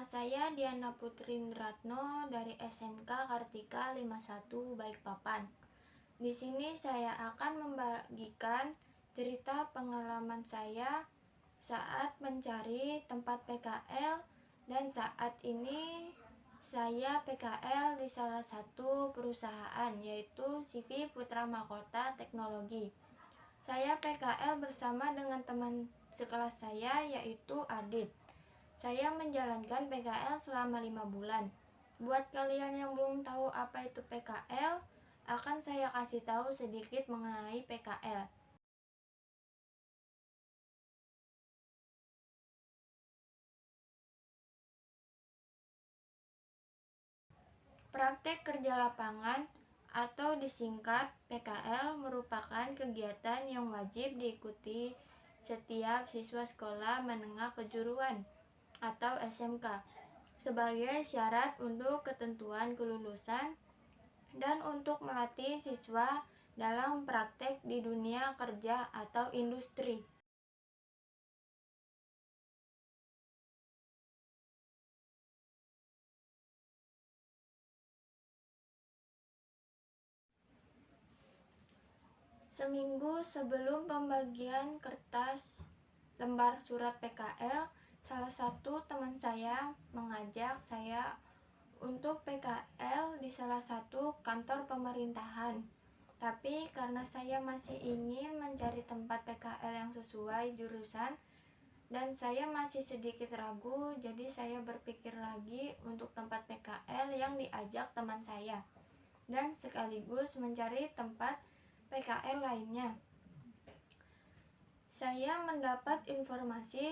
saya Diana Putri Ratno dari SMK Kartika 51 Balikpapan. Di sini saya akan membagikan cerita pengalaman saya saat mencari tempat PKL, dan saat ini saya PKL di salah satu perusahaan, yaitu CV Putra Mahkota Teknologi. Saya PKL bersama dengan teman sekelas saya, yaitu Adit. Saya menjalankan PKL selama 5 bulan. Buat kalian yang belum tahu apa itu PKL, akan saya kasih tahu sedikit mengenai PKL. Praktek kerja lapangan atau disingkat PKL merupakan kegiatan yang wajib diikuti setiap siswa sekolah menengah kejuruan atau SMK sebagai syarat untuk ketentuan kelulusan dan untuk melatih siswa dalam praktek di dunia kerja atau industri. Seminggu sebelum pembagian kertas lembar surat PKL, salah satu teman saya mengajak saya untuk PKL di salah satu kantor pemerintahan. Tapi karena saya masih ingin mencari tempat PKL yang sesuai jurusan dan saya masih sedikit ragu, jadi saya berpikir lagi untuk tempat PKL yang diajak teman saya dan sekaligus mencari tempat PKL lainnya. Saya mendapat informasi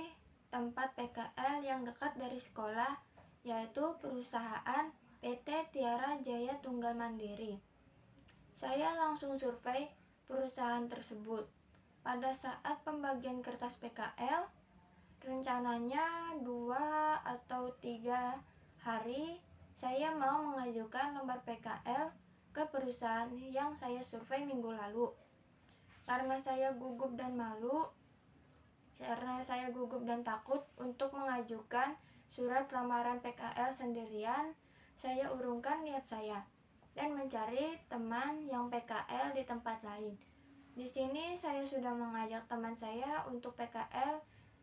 tempat PKL yang dekat dari sekolah, yaitu perusahaan PT Tiara Jaya Tunggal Mandiri. Saya langsung survei perusahaan tersebut. Pada saat pembagian kertas PKL, rencananya 2 atau 3 hari saya mau mengajukan lembar PKL ke perusahaan yang saya survei minggu lalu. Karena saya gugup dan takut untuk mengajukan surat lamaran PKL sendirian, saya urungkan niat saya dan mencari teman yang PKL di tempat lain. Di sini saya sudah mengajak teman saya untuk PKL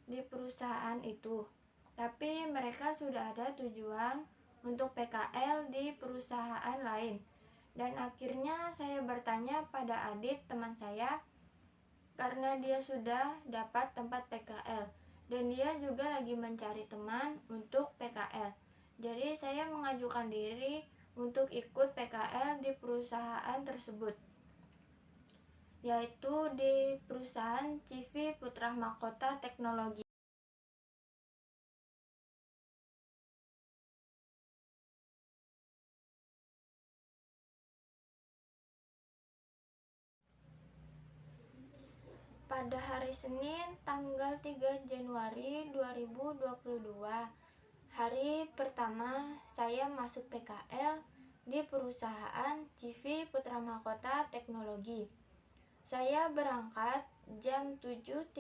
di perusahaan itu, tapi mereka sudah ada tujuan untuk PKL di perusahaan lain. Dan akhirnya saya bertanya pada Adit, teman saya, karena dia sudah dapat tempat PKL dan dia juga lagi mencari teman untuk PKL. Jadi saya mengajukan diri untuk ikut PKL di perusahaan tersebut, yaitu di perusahaan CV Putra Mahkota Teknologi. Pada hari Senin tanggal 3 Januari 2022, hari pertama saya masuk PKL di perusahaan CV Putra Mahkota Teknologi. Saya berangkat jam 7.30.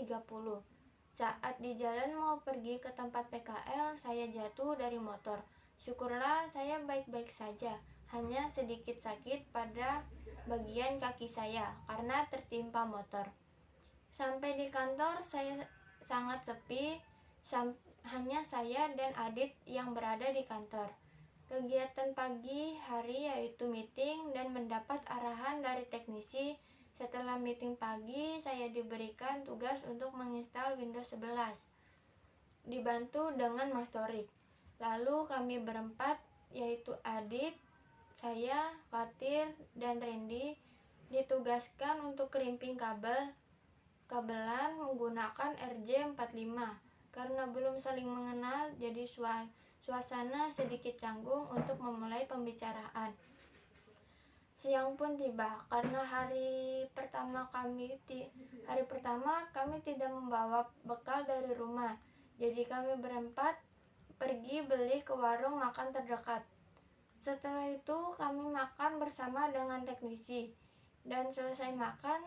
Saat di jalan mau pergi ke tempat PKL, saya jatuh dari motor. Syukurlah saya baik-baik saja, hanya sedikit sakit pada bagian kaki saya karena tertimpa motor. Sampai di kantor saya sangat sepi, hanya saya dan Adit yang berada di kantor. Kegiatan pagi hari yaitu meeting dan mendapat arahan dari teknisi. Setelah meeting pagi, saya diberikan tugas untuk menginstal Windows 11, dibantu dengan Mas Torik. Lalu kami berempat, yaitu Adit, saya, Fatir, dan Randy, ditugaskan untuk kerimping kabelan menggunakan RJ45. Karena belum saling mengenal, jadi suasana sedikit canggung untuk memulai pembicaraan. Siang pun tiba, karena hari pertama kami tidak membawa bekal dari rumah. Jadi kami berempat pergi beli ke warung makan terdekat. Setelah itu kami makan bersama dengan teknisi, dan selesai makan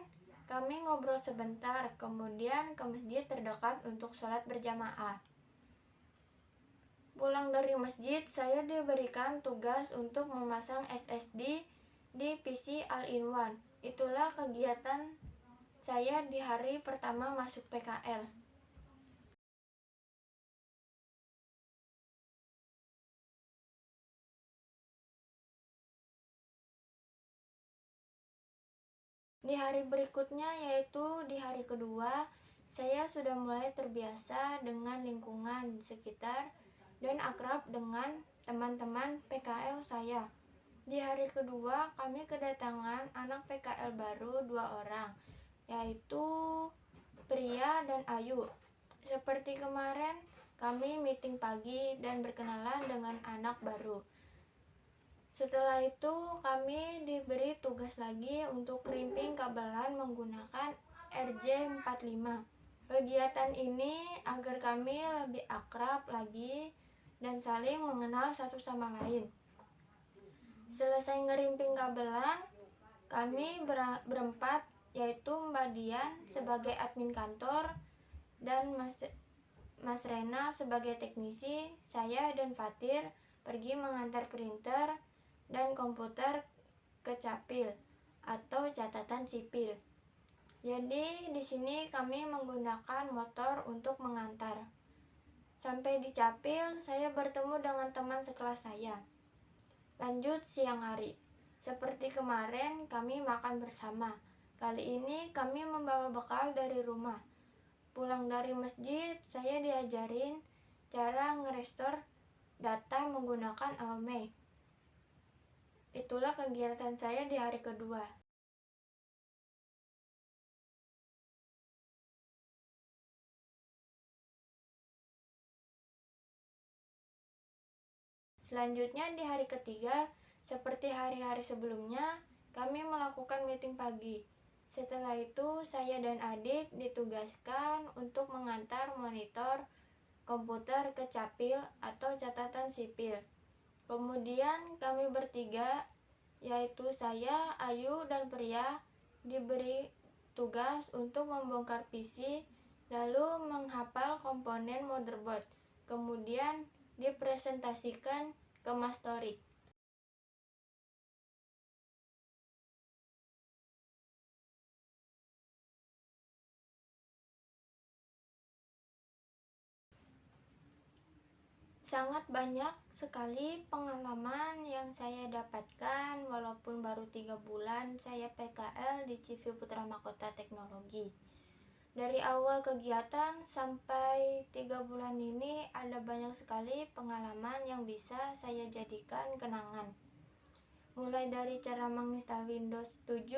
kami ngobrol sebentar, kemudian ke masjid terdekat untuk sholat berjamaah. Pulang dari masjid, saya diberikan tugas untuk memasang SSD di PC All-in-One. Itulah kegiatan saya di hari pertama masuk PKL. Di hari berikutnya, yaitu di hari kedua, saya sudah mulai terbiasa dengan lingkungan sekitar dan akrab dengan teman-teman PKL saya. Di hari kedua, kami kedatangan anak PKL baru 2 orang, yaitu Pria dan Ayu. Seperti kemarin, kami meeting pagi dan berkenalan dengan anak baru. Setelah itu, kami diberi tugas lagi untuk krimping kabelan menggunakan RJ45. Kegiatan ini agar kami lebih akrab lagi dan saling mengenal satu sama lain. Selesai ngerimping kabelan, kami berempat, yaitu Mbak Dian sebagai admin kantor dan Mas Rena sebagai teknisi, saya dan Fatir pergi mengantar printer dan komputer ke Capil atau catatan sipil. Jadi di sini kami menggunakan motor untuk mengantar. Sampai di Capil, saya bertemu dengan teman sekelas saya. Lanjut siang hari. Seperti kemarin, kami makan bersama. Kali ini kami membawa bekal dari rumah. Pulang dari masjid, saya diajarin cara ngerestore data menggunakan Aome. Itulah kegiatan saya di hari kedua. Selanjutnya di hari ketiga, seperti hari-hari sebelumnya, kami melakukan meeting pagi. Setelah itu, saya dan adik ditugaskan untuk mengantar monitor komputer ke Capil atau catatan sipil. Kemudian kami bertiga, yaitu saya, Ayu, dan Pria, diberi tugas untuk membongkar PC, lalu menghafal komponen motherboard, kemudian dipresentasikan ke Mas Torik. Sangat banyak sekali pengalaman yang saya dapatkan walaupun baru 3 bulan saya PKL di CV Putra Mahkota Teknologi. Dari awal kegiatan sampai 3 bulan ini ada banyak sekali pengalaman yang bisa saya jadikan kenangan. Mulai dari cara menginstal Windows 7,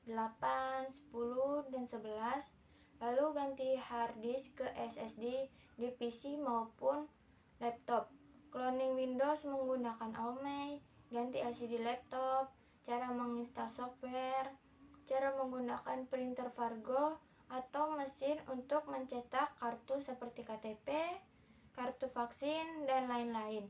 8, 10, dan 11, lalu ganti hard disk ke SSD di PC maupun laptop, cloning Windows menggunakan Aome, ganti LCD laptop, cara menginstal software, cara menggunakan printer Fargo atau mesin untuk mencetak kartu seperti KTP, kartu vaksin, dan lain-lain,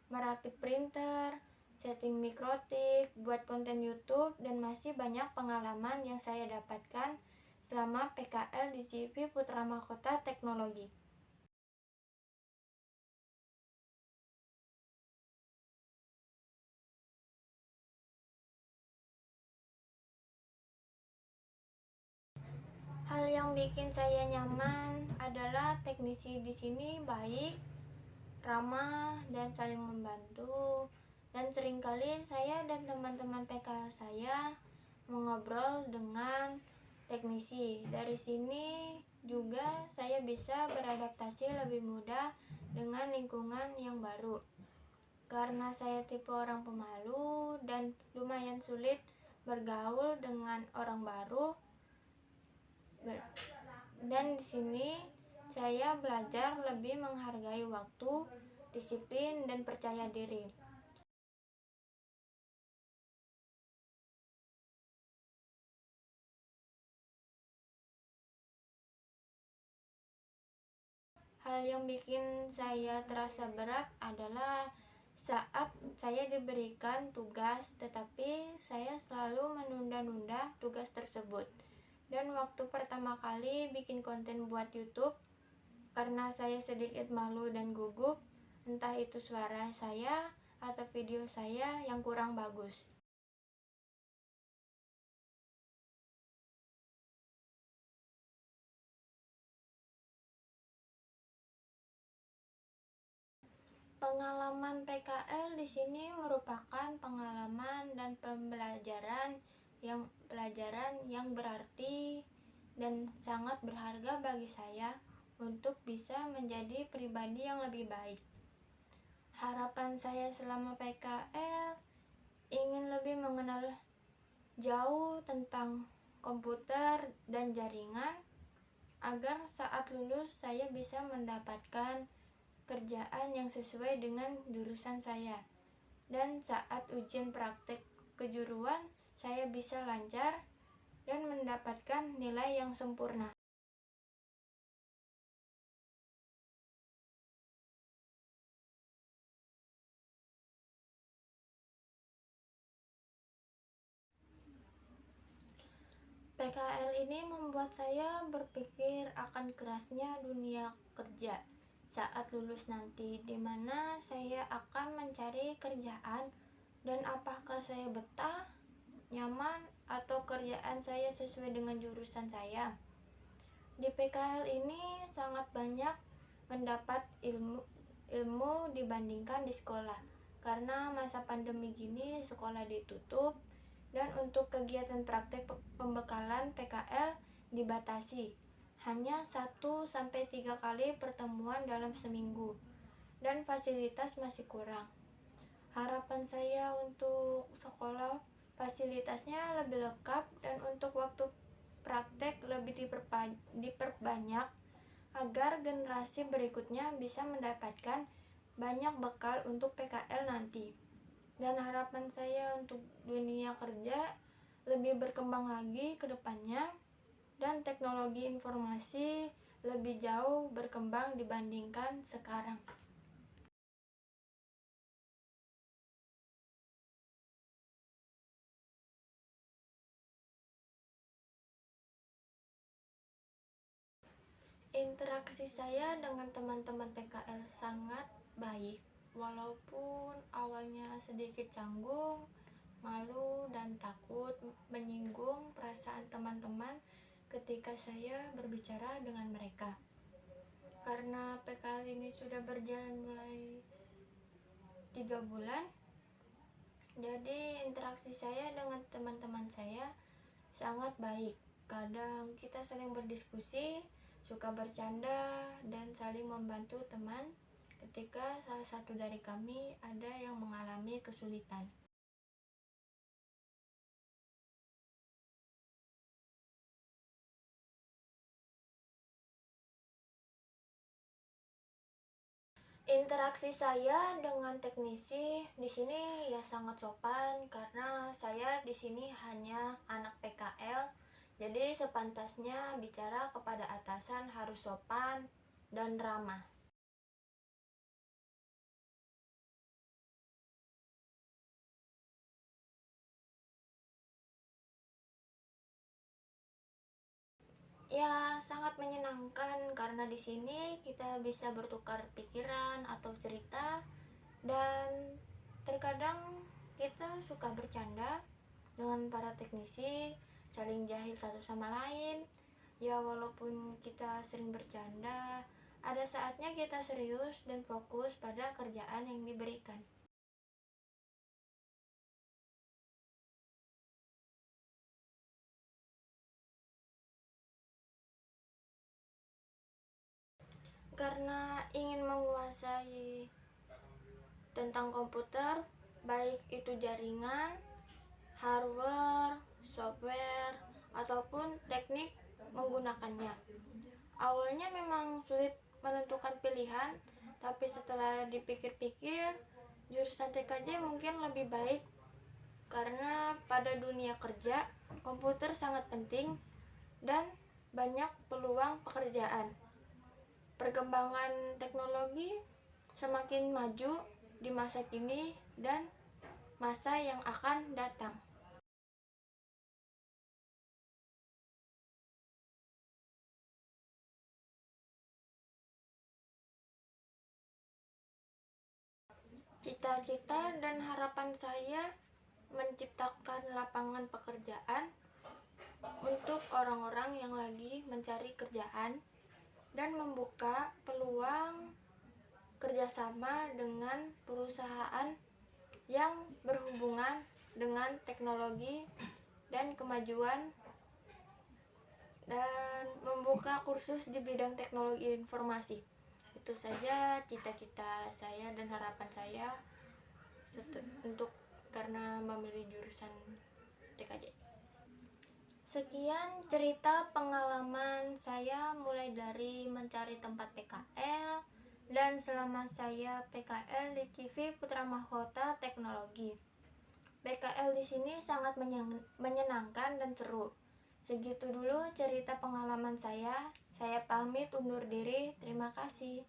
merakit printer, setting mikrotik, buat konten YouTube, dan masih banyak pengalaman yang saya dapatkan selama PKL di CV Putra Mahkota Teknologi. Hal yang bikin saya nyaman adalah teknisi di sini baik, ramah, dan saling membantu. Dan seringkali saya dan teman-teman PKL saya mengobrol dengan teknisi. Dari sini juga saya bisa beradaptasi lebih mudah dengan lingkungan yang baru. Karena saya tipe orang pemalu dan lumayan sulit bergaul dengan orang baru, dan di sini saya belajar lebih menghargai waktu, disiplin, dan percaya diri. Hal yang bikin saya terasa berat adalah saat saya diberikan tugas tetapi saya selalu menunda-nunda tugas tersebut. Dan waktu pertama kali bikin konten buat YouTube, karena saya sedikit malu dan gugup, entah itu suara saya atau video saya yang kurang bagus. Pengalaman PKL di sini merupakan pengalaman dan pelajaran yang berarti dan sangat berharga bagi saya untuk bisa menjadi pribadi yang lebih baik. Harapan saya selama PKL ingin lebih mengenal jauh tentang komputer dan jaringan agar saat lulus saya bisa mendapatkan kerjaan yang sesuai dengan jurusan saya, dan saat ujian praktek kejuruan saya bisa lancar dan mendapatkan nilai yang sempurna. PKL ini membuat saya berpikir akan kerasnya dunia kerja saat lulus nanti, di mana saya akan mencari kerjaan dan apakah saya betah, nyaman, atau kerjaan saya sesuai dengan jurusan saya. Di PKL ini sangat banyak mendapat ilmu dibandingkan di sekolah, karena masa pandemi gini sekolah ditutup dan untuk kegiatan praktek pembekalan PKL dibatasi hanya 1-3 kali pertemuan dalam seminggu dan fasilitas masih kurang. Harapan saya untuk sekolah fasilitasnya lebih lengkap dan untuk waktu praktek lebih diperbanyak agar generasi berikutnya bisa mendapatkan banyak bekal untuk PKL nanti. Dan harapan saya untuk dunia kerja lebih berkembang lagi ke depannya dan teknologi informasi lebih jauh berkembang dibandingkan sekarang. Interaksi saya dengan teman-teman PKL sangat baik, walaupun awalnya sedikit canggung, malu, dan takut menyinggung perasaan teman-teman ketika saya berbicara dengan mereka. Karena PKL ini sudah berjalan mulai 3 bulan, jadi interaksi saya dengan teman-teman saya sangat baik. Kadang kita saling berdiskusi, suka bercanda, dan saling membantu teman ketika salah satu dari kami ada yang mengalami kesulitan. Interaksi saya dengan teknisi di sini ya sangat sopan karena saya di sini hanya anak PKL. Jadi sepantasnya bicara kepada atasan harus sopan dan ramah. Ya, sangat menyenangkan karena di sini kita bisa bertukar pikiran atau cerita dan terkadang kita suka bercanda dengan para teknisi, saling jahil satu sama lain. Ya, walaupun kita sering bercanda, ada saatnya kita serius dan fokus pada kerjaan yang diberikan. Karena ingin menguasai tentang komputer, baik itu jaringan, hardware, software, ataupun teknik menggunakannya. Awalnya memang sulit menentukan pilihan, tapi setelah dipikir-pikir, jurusan TKJ mungkin lebih baik karena pada dunia kerja, komputer sangat penting dan banyak peluang pekerjaan. Perkembangan teknologi semakin maju di masa kini dan masa yang akan datang. Cita-cita dan harapan saya menciptakan lapangan pekerjaan untuk orang-orang yang lagi mencari kerjaan dan membuka peluang kerjasama dengan perusahaan yang berhubungan dengan teknologi dan kemajuan, dan membuka kursus di bidang teknologi informasi. Itu saja cita-cita saya dan harapan saya untuk karena memilih jurusan TKJ. Sekian cerita pengalaman saya mulai dari mencari tempat PKL dan selama saya PKL di CV Putra Mahkota Teknologi. PKL di sini sangat menyenangkan dan seru. Segitu dulu cerita pengalaman saya. Saya pamit undur diri. Terima kasih.